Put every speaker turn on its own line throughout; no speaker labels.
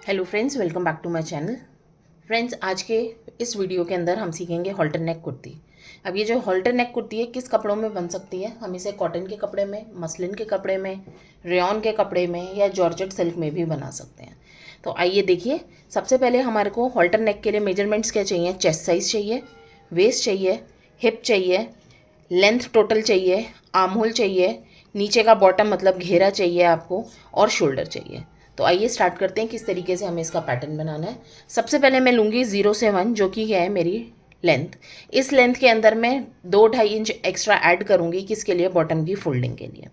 Hello friends, welcome back to my channel. Friends, आज के इस वीडियो के अंदर हम सीखेंगे हॉल्टर नेक कुर्ती। अब ये जो हॉल्टर नेक कुर्ती है किस कपड़ों में बन सकती है? हम इसे कॉटन के कपड़े में, मसलिन के कपड़े में, रेयॉन के कपड़े में या जॉर्जेट सिल्क में भी बना सकते हैं। तो आइए देखिए, सबसे पहले हमारे को हॉल्टर नेक के लिए मेजरमेंट्स क्या चाहिए। चेस्ट साइज़ चाहिए, वेस्ट चाहिए, हिप चाहिए, लेंथ टोटल चाहिए, आर्म होल चाहिए, नीचे का बॉटम मतलब घेरा चाहिए आपको, और शोल्डर चाहिए। तो आइए स्टार्ट करते हैं किस तरीके से हमें इसका पैटर्न बनाना है। सबसे पहले मैं लूँगी 0 से 1, जो कि है मेरी लेंथ। इस लेंथ के अंदर मैं 2-2.5 इंच एक्स्ट्रा ऐड करूँगी, किसके लिए? बॉटम की फोल्डिंग के लिए।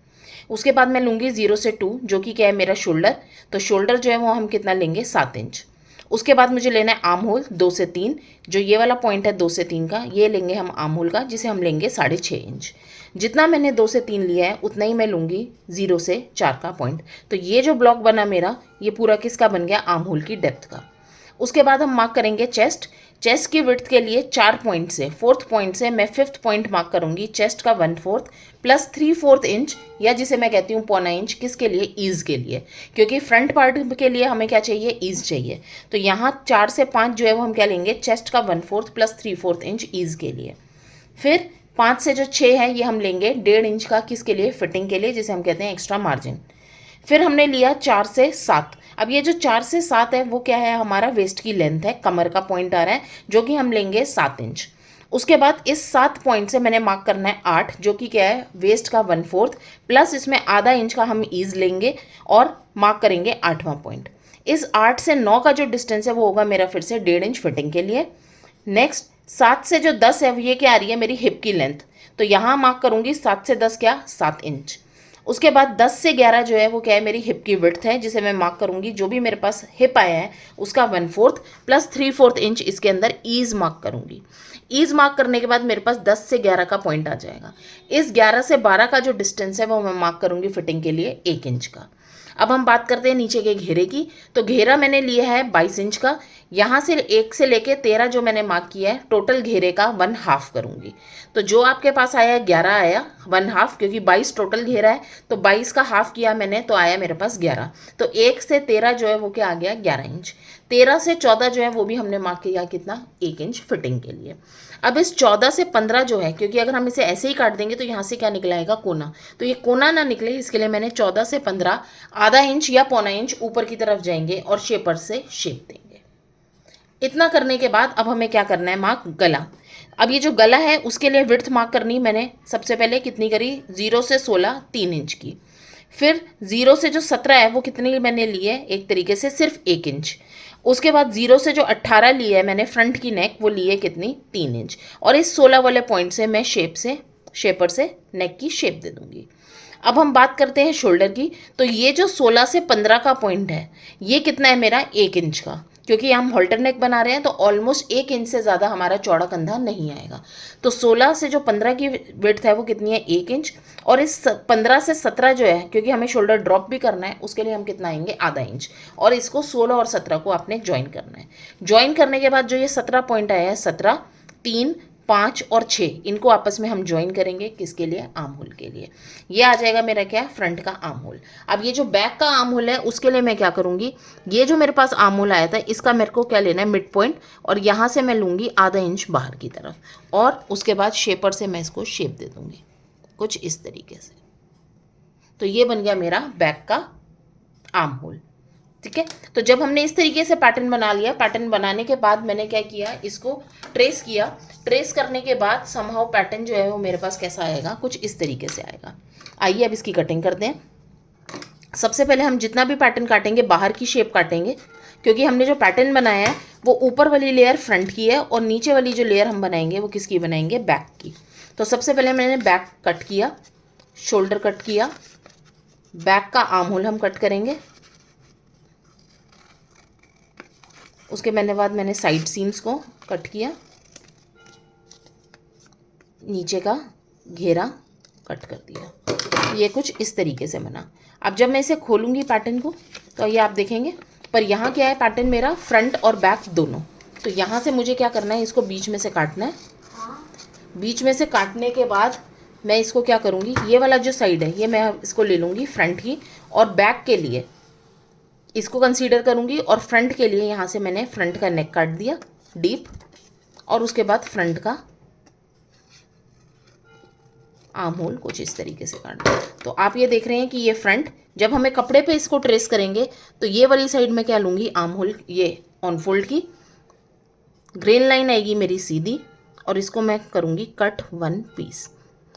उसके बाद मैं लूँगी 0 से 2, जो कि क्या है? मेरा शोल्डर। तो शोल्डर जो है वो हम कितना लेंगे? 7 इंच। उसके बाद मुझे लेना है आर्म होल 2 से 3, जो ये वाला पॉइंट है 2 से 3 का, ये लेंगे हम आर्म होल का, जिसे हम लेंगे 6.5 इंच। जितना मैंने 2 से 3 लिया है उतना ही मैं लूँगी 0 से 4 का पॉइंट। तो ये जो ब्लॉक बना मेरा, ये पूरा किसका बन गया? आर्म होल की डेप्थ का। उसके बाद हम मार्क करेंगे चेस्ट। चेस्ट की विड्थ के लिए 4 पॉइंट से, 4th पॉइंट से मैं 5th पॉइंट मार्क करूंगी। चेस्ट का 1/4 प्लस 3/4 इंच, या जिसे मैं कहती हूँ 1/4 इंच, किसके लिए? ईज के लिए, क्योंकि फ्रंट पार्ट के लिए हमें क्या चाहिए? ईज चाहिए। तो यहाँ 4 से 5 जो है वो हम क्या लेंगे? चेस्ट का 1/4 प्लस 3/4 इंच ईज के लिए। फिर 5 से जो 6 है ये हम लेंगे 1.5 इंच का, किसके लिए? फिटिंग के लिए, जिसे हम कहते हैं एक्स्ट्रा मार्जिन। फिर हमने लिया 4 से 7। अब ये जो 4 से 7 है वो क्या है? हमारा वेस्ट की लेंथ है, कमर का पॉइंट आ रहा है, जो कि हम लेंगे 7 इंच। उसके बाद इस 7 पॉइंट से मैंने मार्क करना है 8, जो कि क्या है? वेस्ट का 1/4 प्लस इसमें आधा इंच का हम ईज लेंगे और मार्क करेंगे 8वां पॉइंट। इस 8 से 9 का जो डिस्टेंस है वो होगा मेरा फिर से 1.5 इंच फिटिंग के लिए। नेक्स्ट 7 से जो 10 है ये क्या आ रही है? मेरी हिप की लेंथ। तो यहाँ मार्क करूंगी 7 से 10 क्या? 7 इंच। उसके बाद 10 से 11 जो है वो क्या है? मेरी हिप की विड्थ है, जिसे मैं मार्क करूंगी, जो भी मेरे पास हिप आया है उसका 1/4 प्लस 3/4 इंच इसके अंदर ईज मार्क करूंगी। ईज मार्क करने के बाद मेरे पास 10 से 11 का पॉइंट आ जाएगा। इस 11 से 12 का जो डिस्टेंस है वो मैं मार्क करूंगी फिटिंग के लिए 1 इंच का। अब हम बात करते हैं नीचे के घेरे की। तो घेरा मैंने लिया है 22 इंच का। यहाँ से 1 से लेके 13 जो मैंने मार्क किया है, टोटल घेरे का 1/2 करूँगी। तो जो आपके पास आया 11 आया 1/2, क्योंकि 22 टोटल घेरा है, तो 22 का हाफ किया मैंने तो आया मेरे पास 11। तो 1 से 13 जो है वो क्या आ गया? 11 इंच। 13 से 14 जो है वो भी हमने मार्क किया, कितना? 1 इंच फिटिंग के लिए। अब इस 14 से 15 जो है, क्योंकि अगर हम इसे ऐसे ही काट देंगे तो यहाँ से क्या निकलाएगा? कोना। तो ये कोना ना निकले, इसके लिए मैंने 14 से 15 आधा इंच या 1/4 इंच ऊपर की तरफ जाएंगे और शेपर से शेप देंगे। इतना करने के बाद अब हमें क्या करना है? मार्क गला। अब ये जो गला है उसके लिए विड्थ मार्क करनी मैंने सबसे पहले कितनी करी? 0 से 16 3 इंच की। फिर 0 से जो 17 है वो कितनी मैंने ली है? एक तरीके से सिर्फ 1 इंच। उसके बाद 0 से जो 18 ली है मैंने फ्रंट की नेक, वो ली है कितनी? 3 इंच। और इस 16 वाले पॉइंट से मैं शेपर से नेक की शेप दे दूंगी। अब हम बात करते हैं शोल्डर की। तो ये जो 16 से 15 का पॉइंट है ये कितना है मेरा? 1 इंच का, क्योंकि हम हॉल्टर नेक बना रहे हैं तो ऑलमोस्ट 1 इंच से ज़्यादा हमारा चौड़ा कंधा नहीं आएगा। तो 16 से जो 15 की विड्थ है वो कितनी है? 1 इंच। और इस 15 से 17 जो है, क्योंकि हमें शोल्डर ड्रॉप भी करना है, उसके लिए हम कितना आएंगे? आधा इंच। और इसको 16 और 17 को आपने ज्वाइन करना है। ज्वाइन करने के बाद जो ये 17 पॉइंट आया है, 17, 3, 5 और 6, इनको आपस में हम ज्वाइन करेंगे, किसके लिए? आर्म होल के लिए। ये आ जाएगा मेरा क्या? फ्रंट का आर्म होल। अब ये जो बैक का आर्म होल है उसके लिए मैं क्या करूंगी? ये जो मेरे पास आर्म होल आया था इसका मेरे को क्या लेना है? Mid point. और यहाँ से मैं लूँगी आधा इंच बाहर की तरफ, और उसके बाद शेपर से मैं इसको शेप दे दूँगी कुछ इस तरीके से। तो ये बन गया मेरा बैक का आर्म होल। ठीक है। तो जब हमने इस तरीके से पैटर्न बना लिया, पैटर्न बनाने के बाद मैंने क्या किया? इसको ट्रेस किया। ट्रेस करने के बाद समहाउ पैटर्न जो है वो मेरे पास कैसा आएगा? कुछ इस तरीके से आएगा। आइए अब इसकी कटिंग करते हैं। सबसे पहले हम जितना भी पैटर्न काटेंगे बाहर की शेप काटेंगे, क्योंकि हमने जो पैटर्न बनाया है वो ऊपर वाली लेयर फ्रंट की है और नीचे वाली जो लेयर हम बनाएंगे वो किसकी बनाएंगे? बैक की। तो सबसे पहले मैंने बैक कट किया, शोल्डर कट किया, बैक का आर्म होल हम कट करेंगे। उसके बाद मैंने साइड सीम्स को कट किया, नीचे का घेरा कट कर दिया। ये कुछ इस तरीके से बना। अब जब मैं इसे खोलूँगी पैटर्न को तो ये आप देखेंगे, पर यहाँ क्या है? पैटर्न मेरा फ्रंट और बैक दोनों। तो यहाँ से मुझे क्या करना है? इसको बीच में से काटना है। बीच में से काटने के बाद मैं इसको क्या करूँगी? ये वाला जो साइड है ये मैं इसको ले लूँगी फ्रंट की, और बैक के लिए इसको कंसीडर करूँगी। और फ्रंट के लिए यहाँ से मैंने फ्रंट का नेक काट दिया डीप, और उसके बाद फ्रंट का आर्म होल कुछ इस तरीके से काट दिया। तो आप ये देख रहे हैं कि ये फ्रंट, जब हमें कपड़े पे इसको ट्रेस करेंगे तो ये वाली साइड में क्या लूँगी, आर्म होल, ये ऑन फोल्ड की ग्रेन लाइन आएगी मेरी सीधी, और इसको मैं करूँगी कट 1 पीस।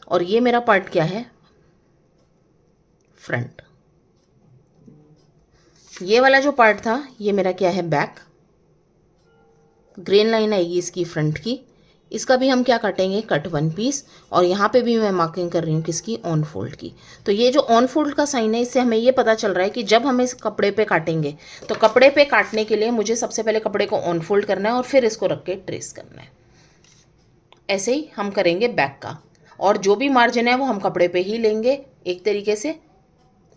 और ये मेरा पार्ट क्या है, फ्रंट। ये वाला जो पार्ट था ये मेरा क्या है, बैक। ग्रेन लाइन आएगी इसकी फ्रंट की, इसका भी हम क्या काटेंगे, कट 1 पीस। और यहाँ पे भी मैं मार्किंग कर रही हूँ किसकी, ऑन फोल्ड की। तो ये जो ऑन फोल्ड का साइन है, इससे हमें ये पता चल रहा है कि जब हम इस कपड़े पे काटेंगे तो कपड़े पे काटने के लिए मुझे सबसे पहले कपड़े को ऑन फोल्ड करना है और फिर इसको रख के ट्रेस करना है। ऐसे ही हम करेंगे बैक का, और जो भी मार्जिन है वो हम कपड़े पे ही लेंगे एक तरीके से,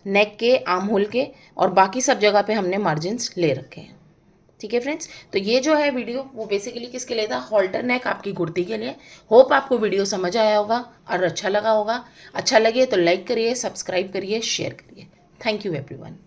नेक के, आर्म होल के, और बाकी सब जगह पे हमने मार्जिन्स ले रखे हैं। ठीक है फ्रेंड्स, तो ये जो है वीडियो वो बेसिकली किसके लिए था, हॉल्टर नेक आपकी कुर्ती के लिए। होप आपको वीडियो समझ आया होगा और अच्छा लगा होगा। अच्छा लगे तो लाइक करिए, सब्सक्राइब करिए, शेयर करिए। Thank you everyone.